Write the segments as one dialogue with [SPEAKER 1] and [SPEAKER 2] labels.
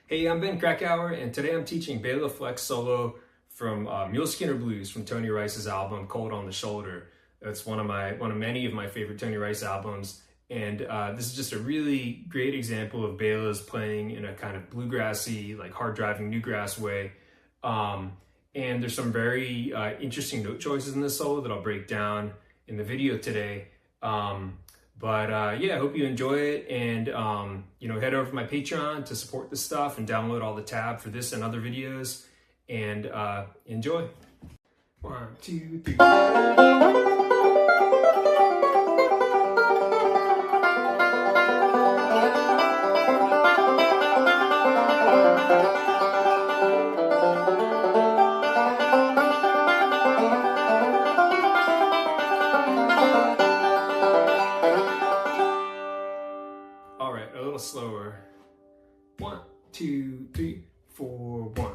[SPEAKER 1] Hey, I'm Ben Krakauer, and today I'm teaching Béla Fleck solo from Muleskinner Blues from Tony Rice's album Cold on the Shoulder. It's one of many of my favorite Tony Rice albums, and this is just a really great example of Béla's playing in a kind of bluegrassy, like hard-driving newgrass way. And there's some very interesting note choices in this solo that I'll break down in the video today. Yeah, I hope you enjoy it, and head over to my Patreon to support this stuff and download all the tab for this and other videos, and enjoy. 1, 2, 3. All right, a little slower. 1, 2, 3, 4, 1.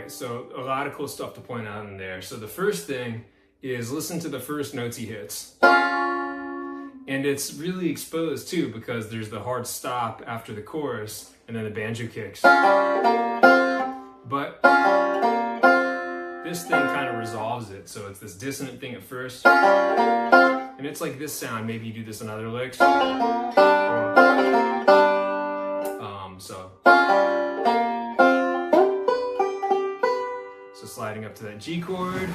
[SPEAKER 1] So a lot of cool stuff to point out in there. So the first thing is listen to the first notes he hits. And it's really exposed too, because there's the hard stop after the chorus and then the banjo kicks. But this thing kind of resolves it. So it's this dissonant thing at first. And it's like this sound. Maybe you do this in other licks. So sliding up to that G chord,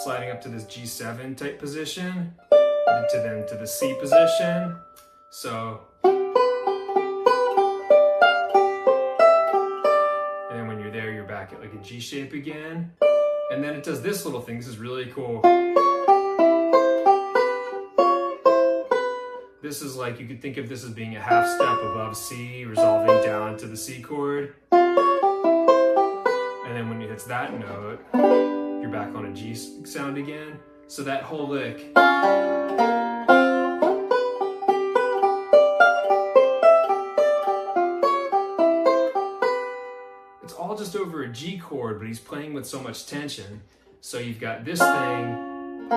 [SPEAKER 1] sliding up to this G7 type position, and then to the C position. So, and then when you're there, you're back at like a G shape again. And then it does this little thing. This is really cool. This is like, you could think of this as being a half step above C, resolving down to the C chord. And then when it hits that note, you're back on a G sound again. So that whole lick. It's all just over a G chord, but he's playing with so much tension. So you've got this thing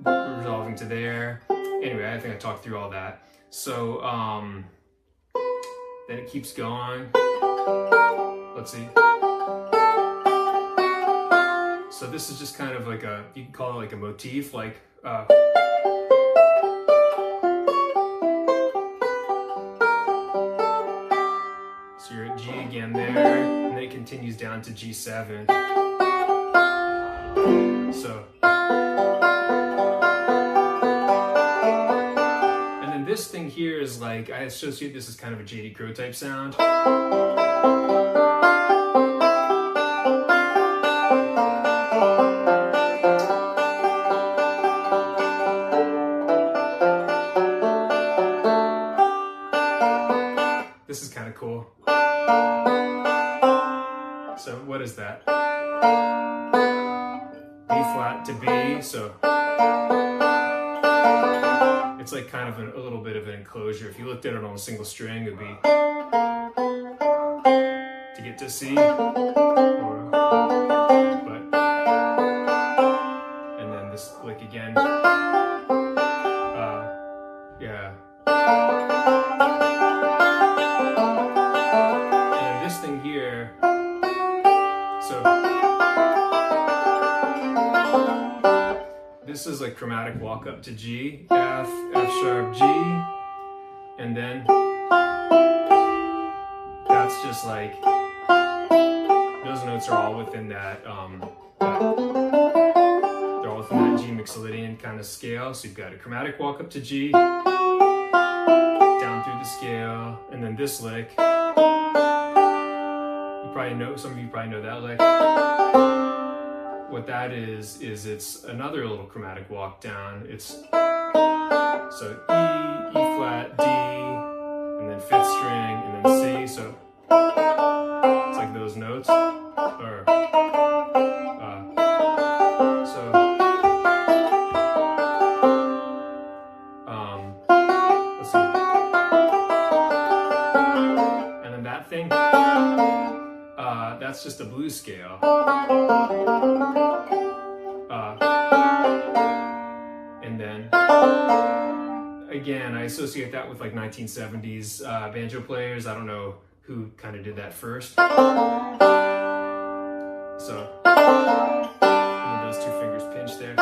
[SPEAKER 1] resolving to there. Anyway, I think I talked through all that. So, then it keeps going. Let's see. So this is just kind of like you can call it like a motif, like, so you're at G again there, and then it continues down to G7. So, this thing here is like, I associate this as kind of a J.D. Crowe type sound. This is kind of cool. So what is that? B flat to B, so it's like kind of a little bit of an enclosure. If you looked at it on a single string, it would be to get to C, and then this lick again. Yeah. And then this thing here. So this is like chromatic walk up to G, F, F sharp, G, and then that's just like, those notes are all within that, they're all within that G mixolydian kind of scale. So you've got a chromatic walk up to G, down through the then this lick, some of you probably know that lick. What that is it's another little chromatic walk down. It's so E, E flat, D, and then fifth string, and then C. So it's like those notes. Or let's see. And then that thing, that's just a blues scale. And then again, I associate that with like 1970s banjo players. I don't know who kind of did that first. So, and then those two fingers pinch there.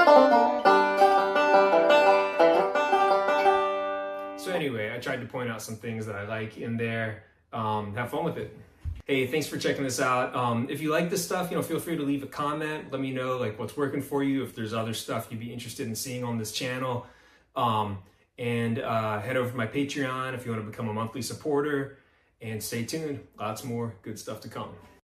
[SPEAKER 1] So anyway, I tried to point out some things that I like in there. Have fun with it. Hey, thanks for checking this out. If you like this stuff, feel free to leave a comment. Let me know like what's working for you. If there's other stuff you'd be interested in seeing on this channel. And head over to my Patreon if you want to become a monthly supporter. And stay tuned. Lots more good stuff to come.